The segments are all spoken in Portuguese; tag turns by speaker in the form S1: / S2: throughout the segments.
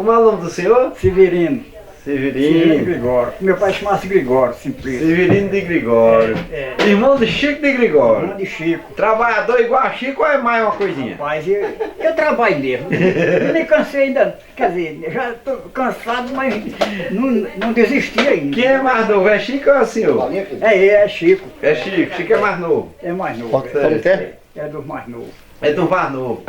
S1: Como é o nome do senhor?
S2: Severino.
S1: Severino.
S2: Gregório. Meu pai chama-se Gregório, simplesmente.
S1: Severino de Gregório. Irmão de Chico de Gregório.
S2: Irmão de Chico.
S1: Trabalhador igual a Chico ou é mais uma coisinha?
S2: Rapaz, eu trabalho mesmo. Eu nem cansei ainda. Quer dizer, já estou cansado, mas não desisti ainda.
S1: Quem é mais novo? É Chico ou é o senhor?
S2: É Chico.
S1: É Chico. Chico é mais novo.
S2: É mais novo. É dos mais novos.
S1: É do mais novo.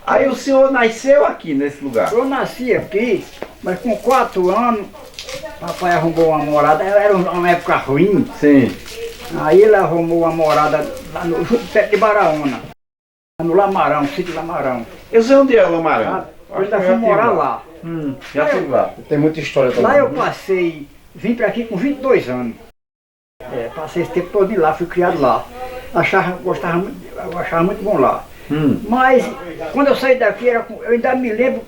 S1: Aí o senhor nasceu aqui nesse lugar?
S2: Eu nasci aqui, mas com 4 anos, papai arrumou uma morada, era uma época ruim.
S1: Sim.
S2: Aí ele arrumou uma morada lá no perto de Baraúna, no Lamarão, sítio Lamarão.
S1: Eu sei onde é o Lamarão.
S2: Eu ainda fui morar lá.
S1: Já fui lá.
S3: Tem muita história também.
S2: Lá eu passei, vim para aqui com 22 anos. Passei esse tempo todo lá, fui criado lá. Eu achava muito bom lá. Mas quando eu saí daqui, eu ainda me lembro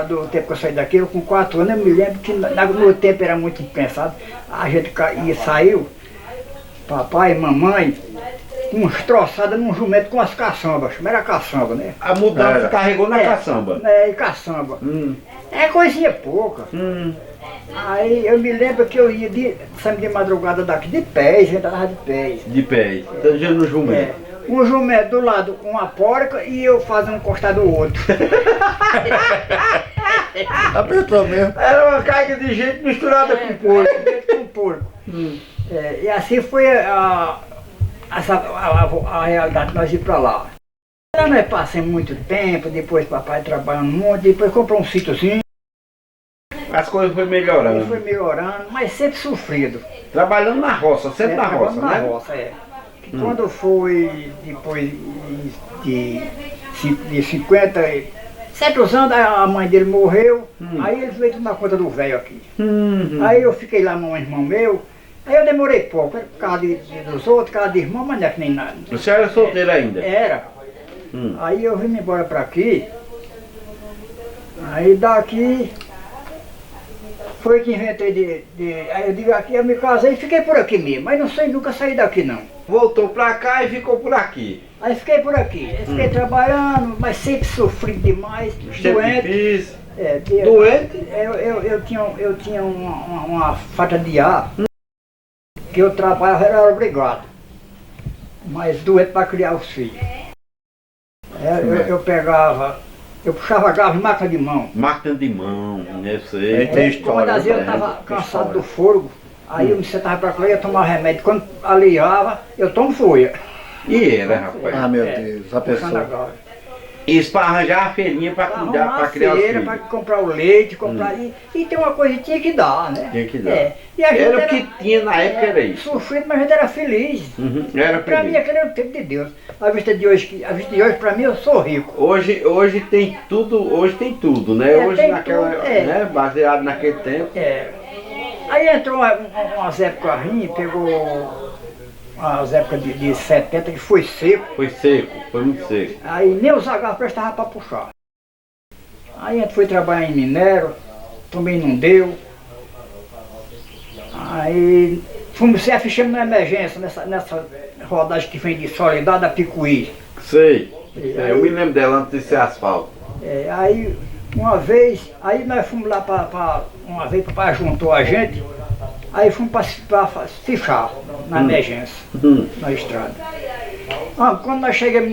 S2: do tempo que eu saí daqui, eu com 4 anos, eu me lembro que no meu tempo era muito impensado. A gente saiu, papai e mamãe, com uns troçadas num jumento com as caçambas, mas era caçamba, né?
S1: A mudança carregou na caçamba.
S2: E caçamba. É coisinha pouca. Aí eu me lembro que eu ia sair de madrugada daqui de pés, a gente andava de pés.
S1: De pé, todo dia no jumento.
S2: Um jumento do lado, uma porca e eu fazendo encostar do outro.
S3: Apertou mesmo.
S1: Era uma carga de gente misturada com porco.
S2: Com porco. E assim foi a realidade que nós íamos para lá. Lá nós passamos muito tempo, depois papai trabalhando muito, depois comprou um sítiozinho.
S1: As coisas foram
S2: E
S1: melhorando.
S2: foi melhorando, mas sempre sofrido.
S1: Trabalhando na roça, sempre na roça,
S2: trabalhando
S1: né?
S2: na roça, Quando foi depois de 57 anos, a mãe dele morreu, aí ele veio tomar conta do velho aqui. Aí eu fiquei lá com um irmão meu, aí eu demorei pouco, por causa dos outros, por causa de irmão, mas não é que nem nada.
S1: Você era solteiro ainda?
S2: Era. Aí eu vim embora pra aqui, aí daqui foi que inventei aí eu digo aqui, eu me casei e fiquei por aqui mesmo, mas não sei nunca sair daqui não.
S1: Voltou pra cá e ficou por aqui.
S2: Aí fiquei por aqui, fiquei trabalhando, mas sempre sofri demais, doente.
S1: Difícil.
S2: Doente? Eu tinha uma falta de ar, que eu trabalhava, era obrigado, mas doente para criar os filhos. Eu pegava, eu puxava gás, máquina de mão.
S1: Máquina de mão, eu sei.
S3: Aí tem história.
S2: Quando às vezes eu estava cansado do fôlego, aí eu me sentava para comer, eu tomava remédio. Quando aliviava, eu tomo folha.
S1: E era, rapaz.
S3: Ah, meu Deus, a pessoa.
S1: Isso para arranjar a feirinha para cuidar, para criar os filhos.
S2: Para comprar o leite, comprar e tem uma coisa que tinha que dar, né?
S1: Tinha que dar.
S2: E a gente
S1: Era o que tinha na época, era isso.
S2: Sofrido, mas a gente era feliz.
S1: Era
S2: Para mim
S1: feliz.
S2: aquele era o tempo de Deus. A vista de hoje para mim eu sou rico.
S1: Hoje tem tudo, né? Hoje
S2: tem
S1: naquela,
S2: tudo,
S1: né? Baseado naquele tempo.
S2: Aí entrou umas épocas ruins, pegou umas épocas de 70 que foi seco.
S1: Foi seco, foi muito seco.
S2: Aí nem os agarros prestavam para puxar. Aí a gente foi trabalhar em minério, também não deu. Aí fomos se afichamos na emergência, nessa rodagem que vem de Soledade a Picuí.
S1: Sei. Eu me lembro dela antes de ser asfalto.
S2: Aí uma vez, aí nós fomos lá uma vez, papai juntou a gente, aí fomos para fichar na emergência, na estrada. Quando nós chegamos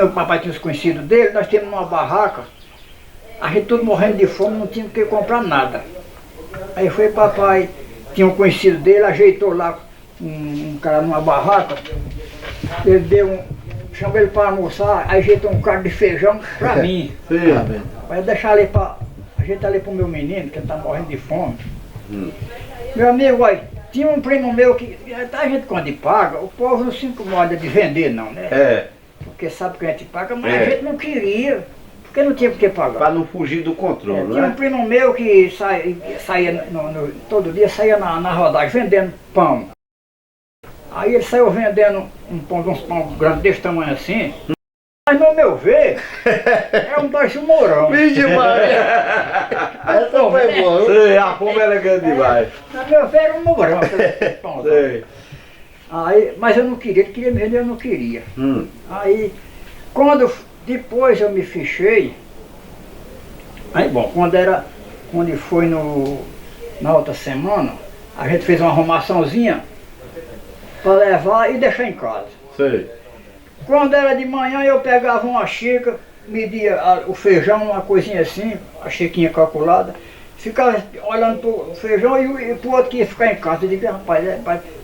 S2: o papai tinha os conhecidos dele, nós tínhamos uma barraca, a gente tudo morrendo de fome, não tinha que comprar nada. Aí foi papai, tinha um conhecido dele, ajeitou lá um cara numa barraca, ele chamou ele para almoçar, ajeitou um carro de feijão para mim.
S1: Sim.
S2: Vai deixar ali ajeitar ali para o meu menino, que ele está morrendo de fome. Meu amigo, olha, tinha um primo meu que, a gente quando paga, o povo não se incomoda de vender não, né? Porque sabe que a gente paga, mas a gente não queria, porque não tinha por que pagar.
S1: Para não fugir do controle,
S2: Tinha um
S1: né?
S2: primo meu que saía todo dia saía na rodagem vendendo pão. Aí ele saiu vendendo uns pão grandes desse tamanho assim. Mas no meu ver, é um baixo mourão.
S3: Vixe, Maria! Essa foi boa.
S1: Sei, a fome era grande demais.
S2: No meu ver era um mourão.
S1: Sei.
S2: Aí, mas eu não queria, ele queria me vender, eu não queria. Aí, depois eu me fichei, Aí, bom, quando foi na outra semana, a gente fez uma arrumaçãozinha para levar e deixar em casa.
S1: Sei.
S2: Quando era de manhã, eu pegava uma xícara, media o feijão, uma coisinha assim, a xíquinha calculada, ficava olhando pro feijão e pro outro que ia ficar em casa. Eu digo, rapaz,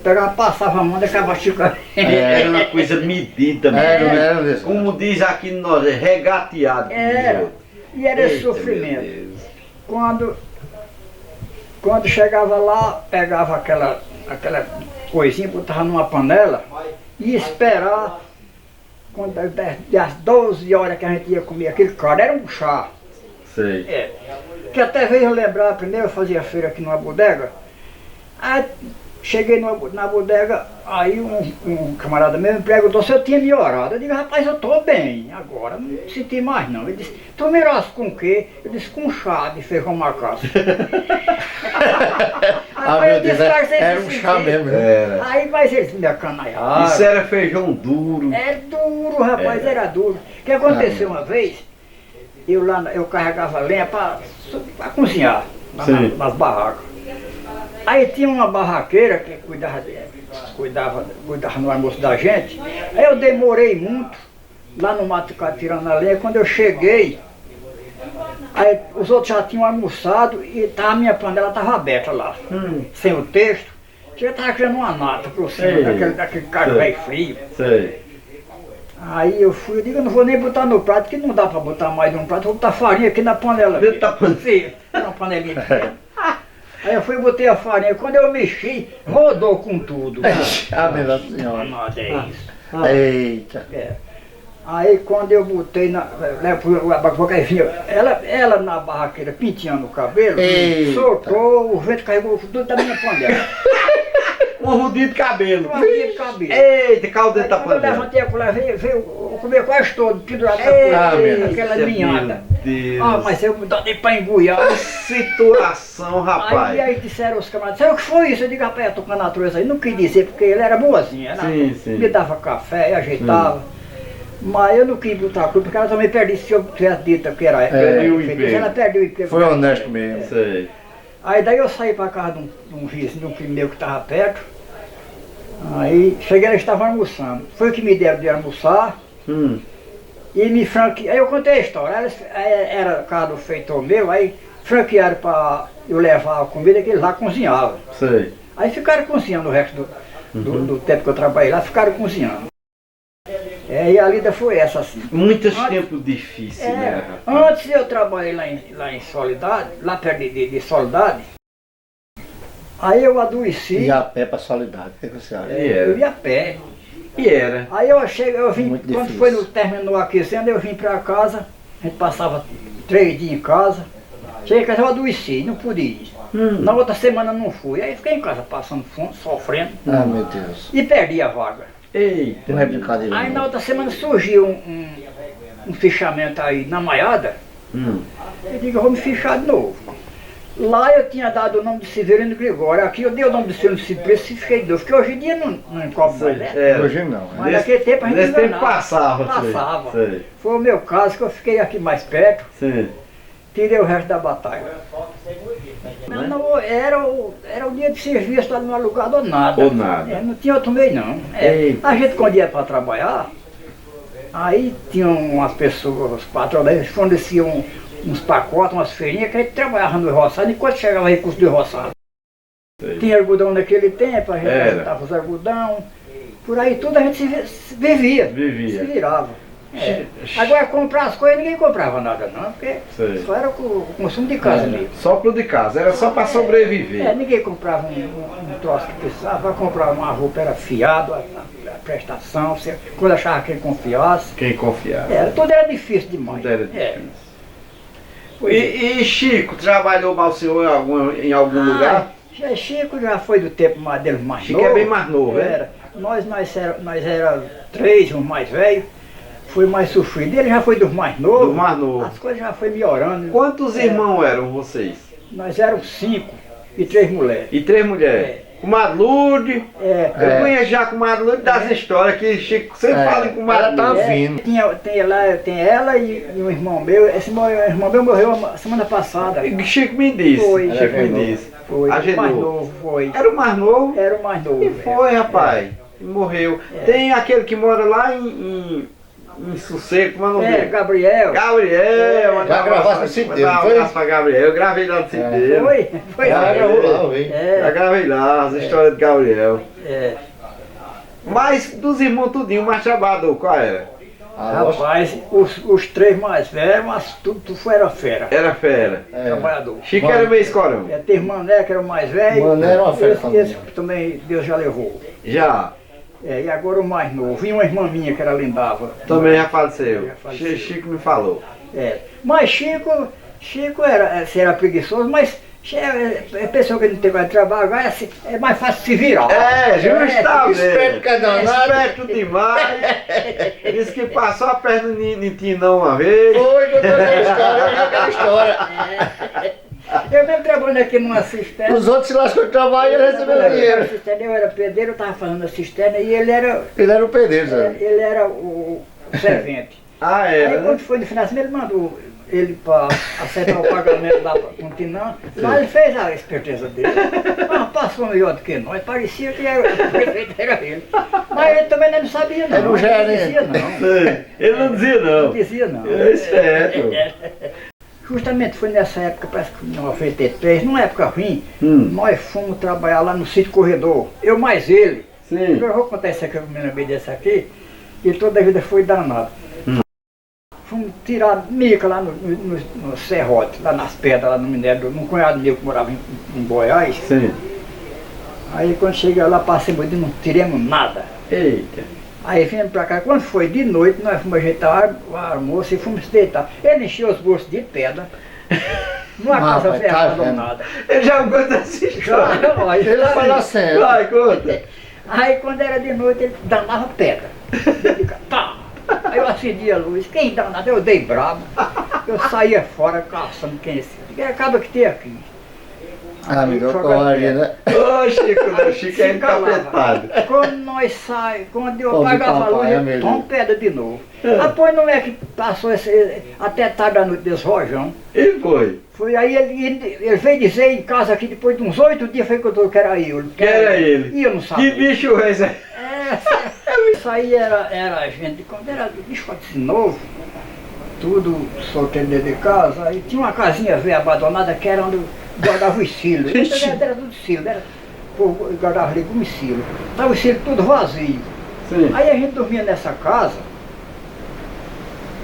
S2: pegava, passava a mão, deixava a xícara.
S1: Era uma coisa medida mesmo.
S3: Era mesmo.
S1: Como diz aqui no Nordeste, regateado.
S2: Era, e era esse
S1: Eita,
S2: sofrimento.
S1: meu Deus.
S2: Quando chegava lá, pegava aquela coisinha, botava numa panela e esperar. Quando das 12 horas que a gente ia comer aquele cara, era um chá.
S1: Sei.
S2: É. Que até veio lembrar, primeiro eu fazia feira aqui numa bodega. Aí cheguei na bodega, aí um camarada meu me perguntou se eu tinha melhorado. Eu digo, rapaz, eu estou bem agora, não senti mais não. Ele disse, tu melhoraste com o quê? Eu disse, com chá de feijão macaco.
S3: Ah, meu Deus, era um chá mesmo.
S1: Era.
S2: Aí, mas eles me acanaiaram.
S1: Isso era feijão duro.
S2: É duro, rapaz, era duro. O que aconteceu uma vez, eu carregava lenha para cozinhar nas barracas. Aí tinha uma barraqueira que cuidava no almoço da gente. Aí eu demorei muito lá no mato tirando a lenha. Quando eu cheguei, aí os outros já tinham almoçado e a minha panela estava aberta lá, sem o texto. Eu estava criando uma nata por cima daquele carne velho frio.
S1: Sei.
S2: Aí eu digo, eu não vou nem botar no prato, que não dá para botar mais de um prato, vou botar farinha aqui na panela.
S1: Dentro da panela.
S2: Sim, uma panelinha pequena. Aí eu fui e botei a farinha, quando eu mexi, rodou com tudo.
S3: Ah, minha senhora.
S2: Nada, é isso.
S3: Eita.
S2: É. Aí quando eu botei ela na barraqueira penteando o cabelo,
S3: Eita.
S2: soltou, o vento carregou tudo da minha panela.
S1: Um rodinho de cabelo.
S2: Uma rodinha de cabelo.
S1: Eita, caldo dentro da
S2: Quando eu
S1: panela.
S2: levantei a colher, veio eu comi quase todo, pendurado na
S3: Ah,
S2: colher,
S3: meu
S2: aquela
S1: Deus.
S2: linhada.
S1: Deus.
S2: Ah, mas eu não dei pra engoiar.
S1: Situação, rapaz.
S2: Aí disseram os camaradas, sabe o que foi isso? Eu digo, rapaz, eu tô com a natureza aí. Não quis dizer, porque ele era boazinha, né?
S1: Sim.
S2: Me dava café, ajeitava. Mas eu não quis botar a culpa, porque ela também perdeu, se eu tivesse dito que era
S1: Perdeu o
S2: feitiço,
S1: emprego.
S2: ela perdeu o emprego.
S3: Foi honesto mesmo.
S1: Sei.
S2: Aí daí eu saí pra casa de um vizinho, de um primo meu que estava perto. Aí cheguei, eles estavam almoçando. Foi o que me deram de almoçar. E me franquearam. Aí eu contei a história. Era casa do feitor meu, aí franquearam para eu levar a comida que eles lá cozinhavam.
S1: Sei.
S2: Aí ficaram cozinhando o resto do tempo que eu trabalhei lá, ficaram cozinhando. E a lida foi essa assim.
S1: Muitos tempos difíceis, né, rapaz?
S2: Antes eu trabalhei lá em Soledade, lá perto de Soledade. Aí eu adoeci.
S3: E a pé pra solidariedade, o que você acha?
S2: Eu ia a pé.
S1: E era.
S2: Aí eu vim,
S3: Muito
S2: quando
S3: difícil.
S2: terminou aquecendo, eu vim pra casa, a gente passava 3 dias em casa. Cheguei em casa, eu adoeci, não pude ir. Na outra semana não fui, aí fiquei em casa passando fome, sofrendo,
S3: Ah, meu Deus.
S2: e perdi a vaga.
S1: Eita.
S3: Não é brincadeira.
S2: Aí na
S3: não.
S2: outra semana surgiu um fichamento aí na Maiada, eu digo, eu vou me fichar de novo. Lá eu tinha dado o nome de Severino Gregório, aqui eu dei o nome de Severino Cipressa e fiquei de novo, porque hoje em dia não encobre mais, né?
S1: Era.
S3: Hoje não.
S2: Mas naquele tempo a gente
S1: Nesse tempo
S2: enganava.
S1: passava. sei.
S2: Passava.
S1: Sei.
S2: Foi o meu caso, que eu fiquei aqui mais perto,
S1: Sim.
S2: tirei o resto da batalha. Não, era o dia de serviço, lá no alugado ou nada.
S1: Ou nada.
S2: Não tinha outro meio não.
S1: Eita.
S2: A gente quando ia para trabalhar, aí tinham umas pessoas, os patrões, eles forneciam uns pacotes, umas feirinhas, que a gente trabalhava no roçado, enquanto chegava recurso do roçado.
S1: Sei.
S2: Tinha algodão naquele tempo, a gente
S1: Era.
S2: ajuntava os algodão, por aí tudo a gente se vivia,
S1: Vivia.
S2: se virava. Agora comprar as coisas ninguém comprava nada não, porque
S1: Sei.
S2: só era o consumo de casa mesmo.
S1: Só pro de casa, era só pra sobreviver.
S2: Ninguém comprava um troço que precisava, comprar uma roupa era fiado, a prestação, quando achava quem confiasse.
S1: Quem confiava.
S2: Tudo era difícil demais.
S1: Tudo era difícil.
S2: Pois é.
S1: E Chico, trabalhou mal o senhor em algum lugar?
S2: Chico já foi do tempo dele mais
S1: Chico
S2: novo.
S1: é bem mais novo, é?
S2: Era. Nós era 3, os mais velhos. Foi mais sofrido. Ele já foi dos mais novos.
S1: Do mais novo.
S2: As coisas já foi melhorando.
S1: Quantos irmãos eram vocês?
S2: Nós éramos 5 e 3 mulheres.
S1: E 3 mulheres? com Madlude.
S2: É.
S1: Eu conheço já com Madlude das histórias que Chico sempre fala com
S3: Ela tá
S1: Madlude.
S3: vindo.
S2: Tem ela e um irmão meu. Esse irmão meu morreu semana passada.
S1: Chico me disse.
S2: Foi.
S1: Chico me disse.
S2: Foi. O mais
S1: Agenou.
S2: novo, foi.
S1: Era o mais novo?
S2: Era o mais novo.
S1: E foi, rapaz. Morreu. Tem aquele que mora lá em Sossego, como é o nome dele?
S2: Gabriel.
S1: Gabriel.
S3: Já gravasse no sítio dele,
S1: Mandar um
S3: foi?
S1: abraço pra Gabriel. Eu gravei lá no sítio dele.
S2: Foi.
S3: Já gravou lá, eu vi.
S1: Já gravei lá as histórias de Gabriel.
S2: É.
S1: Mas dos irmãos tudinho, mais trabalhador, qual era?
S2: Rapaz, os três mais velhos, mas tudo era fera.
S1: Era fera.
S2: Trabalhador.
S1: Chico era meio escorão.
S2: Tem Mané, que era o mais velho.
S3: Mané era uma fera
S2: esse
S3: também.
S2: também Deus já levou.
S1: Já.
S2: E agora o mais novo. E uma irmã minha que era lindava.
S1: Também já faleceu.
S2: Já faleceu.
S1: Chico me falou.
S2: Mas Chico era preguiçoso, mas é pessoa que não tem mais trabalho, é mais fácil se virar.
S1: Justamente.
S3: Esperto que é danado.
S1: Esperto demais. Disse que passou a perna em Tinão uma vez.
S3: Foi, contando aquela história.
S2: Eu mesmo trabalhando aqui numa cisterna.
S3: Os outros se lascou de trabalho e ele recebeu dinheiro.
S2: Eu era pedreiro, eu estava fazendo a cisterna e ele era
S3: O pedreiro, sabe?
S2: ele era o servente.
S1: Ah,
S2: Aí
S1: era, né?
S2: quando foi no financiamento, ele mandou ele para acertar o pagamento lá para continuar. Lá ele fez a esperteza dele. Mas passou melhor do que nós, parecia que o prefeito era ele. Mas ele também não sabia não.
S3: Era um gerente.
S2: Dizia não.
S1: Ele não dizia
S2: Não
S1: não.
S2: dizia não.
S1: Ele é esperto.
S2: Justamente foi nessa época, parece que em 93, numa época ruim,
S1: Hum.
S2: nós fomos trabalhar lá no sítio Corredor. Eu mais ele.
S1: Sim.
S2: Eu vou contar isso aqui, eu me lembrei desse aqui, e toda a vida foi danado. Fomos tirar mica lá no serrote, lá nas pedras, lá no minério, num cunhado meu que morava em Goiás.
S1: Sim.
S2: Aí quando chega lá, passamos e não tiramos nada.
S1: Eita.
S2: Aí viemos pra cá, quando foi de noite, nós fomos ajeitar o almoço e fomos se deitar. Ele encheu os bolsos de pedra, numa casa
S3: Rapaz, tá
S2: ferrada
S3: vendo?
S2: nada.
S1: Ele já conta essa história.
S3: Ele fala sério.
S1: Vai, conta.
S2: Aí quando era de noite, ele danava pedra. Tá. Aí eu acendi a luz, quem danado? Eu dei brabo. Eu saía fora caçando quem é esse. Acaba que tem aqui.
S3: Ah, me deu
S2: Joga
S3: covardia,
S2: pedra.
S3: né?
S1: Ô, Chico, não, Chico é
S2: Se calava.
S1: encapetado.
S2: Quando nós saímos, quando eu
S3: Pô, me
S2: apagava a
S3: papai,
S2: luz,
S3: é
S2: ele
S3: mesmo.
S2: toma pedra de novo. Depois não é que passou até tarde da noite desse rojão.
S1: E foi.
S2: Foi aí ele veio dizer em casa aqui, depois de uns 8 dias, foi que eu tô, que era eu.
S1: Que era ele?
S2: E eu não
S1: Que
S2: sabia.
S1: bicho é esse?
S2: Isso aí era gente, quando era bicho de novo, tudo solteiro dentro de casa, aí tinha uma casinha velha abandonada que era onde guardava os silos. Era tudo silo, era, o povo guardava ali com os silos. Estava os silos tudo vazio.
S1: Sim.
S2: Aí a gente dormia nessa casa,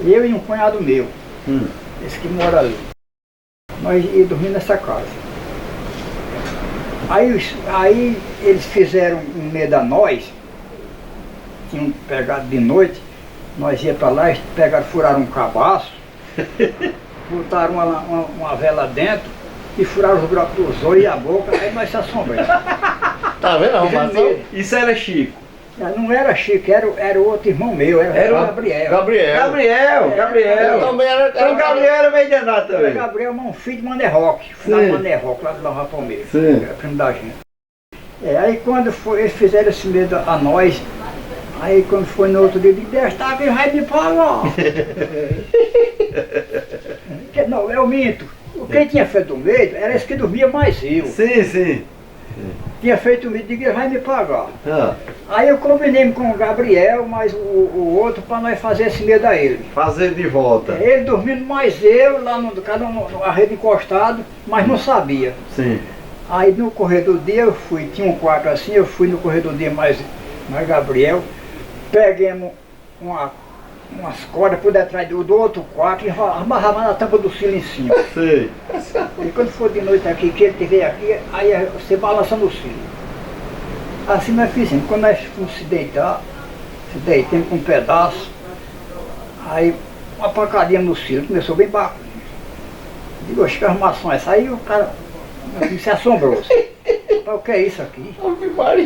S2: eu e um cunhado meu, esse que mora ali. Nós ia dormir nessa casa. Aí eles fizeram um medo a nós, tinham pegado de noite, nós ia para lá, eles pegaram, furaram um cabaço, botaram uma vela dentro e furaram os buracos dos olhos e a boca, aí nós se assombramos.
S3: Tá vendo a arrumação?
S1: Isso era Chico.
S2: Não era Chico, era o outro irmão meu, era o Gabriel.
S3: Gabriel.
S1: Gabriel.
S3: Eu também era.
S1: Então o Gabriel era meio danado
S2: Era
S1: também.
S2: Gabriel, um filho de Mané Roque, lá de Mané Roque, lá do Nova Palmeira,
S1: Sim.
S2: era primo da gente. Aí quando eles fizeram esse medo a nós, aí quando foi no outro dia, eu disse, está que vai me pagar. Não, eu minto. Quem tinha feito o medo era esse que dormia mais eu.
S1: Sim, sim.
S2: Tinha feito o medo, disse, ele vai me pagar.
S1: Ah,
S2: Aí eu combinei com o Gabriel, mais o outro, para nós fazer esse medo a ele.
S1: fazer de volta.
S2: Ele dormindo mais eu, lá cada um na rede encostado, mas não sabia.
S1: Sim.
S2: Aí no corredor do dia eu fui, tinha um quarto assim, eu fui no corredor do dia mais Gabriel, peguemos umas cordas por detrás do outro quarto e amarrava na tampa do silo em cima.
S1: Sei.
S2: E quando for de noite aqui, que ele estiver aqui, aí você balança no silo. Assim nós fizemos. Quando nós fomos se deitar, se deitamos com um pedaço, aí uma pancadinha no silo, começou bem baixo. Digo, acho que arrumação é essa. Aí o cara se assombrou. O que é isso aqui?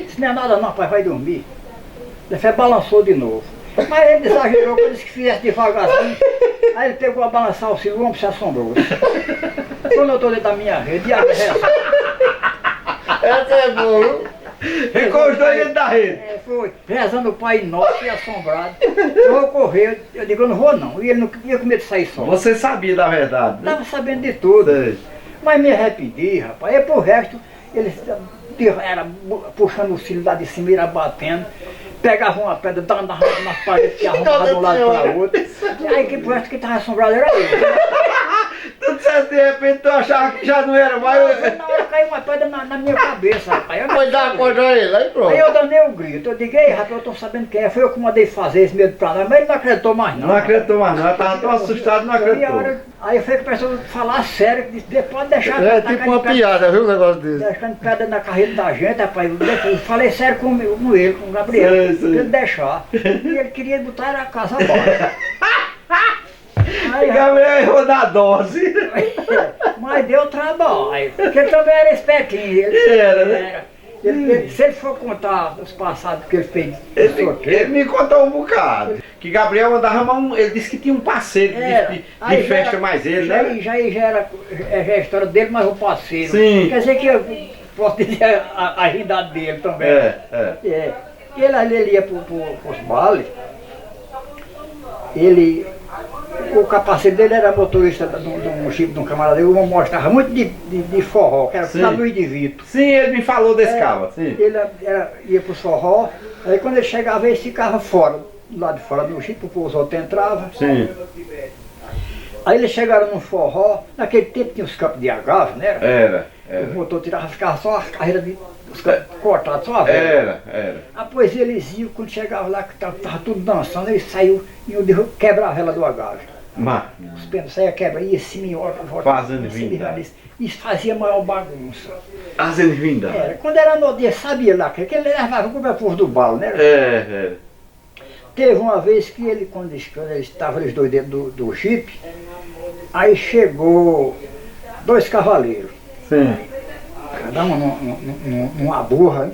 S2: Isso não é nada não, pai, vai dormir. Ele balançou de novo. Mas ele exagerou, quando disse que fizesse devagarzinho. Aí ele pegou a balançar o silo, o homem se assombrou. Quando eu estou dentro da minha rede, e a essa?
S3: Essa é boa.
S1: Ficou os dois dentro da rede.
S2: Foi, rezando o Pai Nosso e assombrado. Eu vou correr, eu digo, eu não vou não. E ele não ia com medo de sair só.
S1: Você sabia da verdade, né?
S2: Estava sabendo de tudo.
S1: Sei.
S2: Mas me arrependi, rapaz. E pro resto, eles era puxando o cílio lá de cima, ia batendo. Pegava uma pedra, dava nas paredes, que arrumava de um lado para o outro. Aí que pro resto que estava assombrado era eu.
S1: Tudo certo, de repente tu achava que já não era mais.
S2: Na hora caiu uma pedra na minha cabeça, rapaz. Eu não
S3: Foi dar
S2: sabia.
S3: acordou ele, aí pronto.
S2: Aí eu danei um grito, eu digo, ei rapaz, eu tô sabendo quem é, foi eu que mandei fazer esse medo pra nós, mas ele não acreditou mais não.
S1: Não acreditou mais não, ela estava tão assustado, não
S2: E a
S1: acreditou.
S2: hora, aí foi que a pessoa falar sério, que disse, pode deixar.
S3: É
S2: tá
S3: tipo
S2: caindo
S3: uma
S2: pedra-
S3: piada, viu, o negócio desse.
S2: Deixando pedra na carreira da gente, rapaz. Eu falei sério com ele, com o Gabriel,
S1: Sei,
S2: pra
S1: sei.
S2: ele deixar. E ele queria botar a casa abaixo. Aí,
S1: Gabriel errou da dose.
S2: mas deu trabalho, porque ele também era espertinho.
S1: Era, né?
S2: Se ele for contar os passados que ele fez de
S1: Ele
S2: sorteio,
S1: me contou um bocado. Que Gabriel andava, ele disse que tinha um parceiro de
S2: aí já
S1: festa
S2: era-
S1: mais ele,
S2: já,
S1: né?
S2: já era a história dele, mas o parceiro.
S1: Sim.
S2: Quer dizer que eu posso dizer a idade dele também.
S1: É.
S2: Ele ia pros bailes, o capacete dele era motorista de um chico de um camarada dele, uma mostrava muito de forró, que era
S1: Sim.
S2: na Luiz de Vito.
S1: Sim, ele me falou desse cava, sim.
S2: Ele ia pros forró, aí quando ele chegava, ele ficava fora, do lado de fora do chico, os outros entravam.
S1: Sim.
S2: Aí eles chegaram no forró, naquele tempo tinha os campos de agave, né?
S1: Era.
S2: O motor tirava, ficava só as carreiras os campos cortados, só a vela.
S1: Era.
S2: Depois eles iam, quando chegavam lá, que tava tudo dançando, eles saíam e iam quebrar a vela do agave.
S1: Mas,
S2: Os penos saíam quebra, ia assim, volta,
S1: Fazendo
S2: ia assim,
S1: vinda.
S2: isso fazia maior bagunça.
S1: as vindas.
S2: Era, quando era no dia, sabia lá, que ele levava como é povo do balo, né?
S1: Era.
S2: Teve uma vez que ele, quando eles estavam eles dois dentro do jipe, aí chegou 2 cavaleiros,
S1: Sim.
S2: cada um numa burra,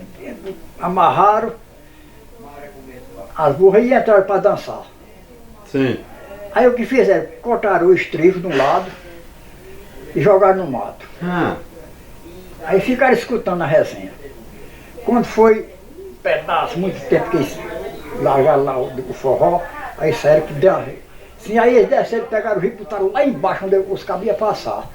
S2: amarraram as burras e entraram para dançar.
S1: Sim.
S2: Aí o que fizeram? Cortaram o estribo de um lado e jogaram no mato.
S1: Ah.
S2: Aí ficaram escutando a resenha. Quando foi um pedaço, muito tempo que eles largaram lá o forró, aí saíram que deu. Sim, aí eles desceram, pegaram o rio e botaram lá embaixo onde os cabos iam passar.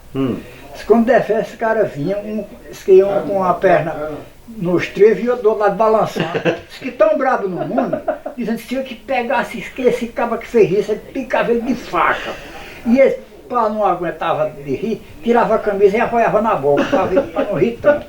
S2: Quando desceram, esse cara vinha, eles que iam com a perna no estribo e o do outro lado balançando. Os que tão bravos no mundo, dizendo que se eu que pegasse esse cabo que fez isso, ele picava ele de faca. E esse pá não aguentava de rir, tirava a camisa e apoiava na boca para não rir tanto.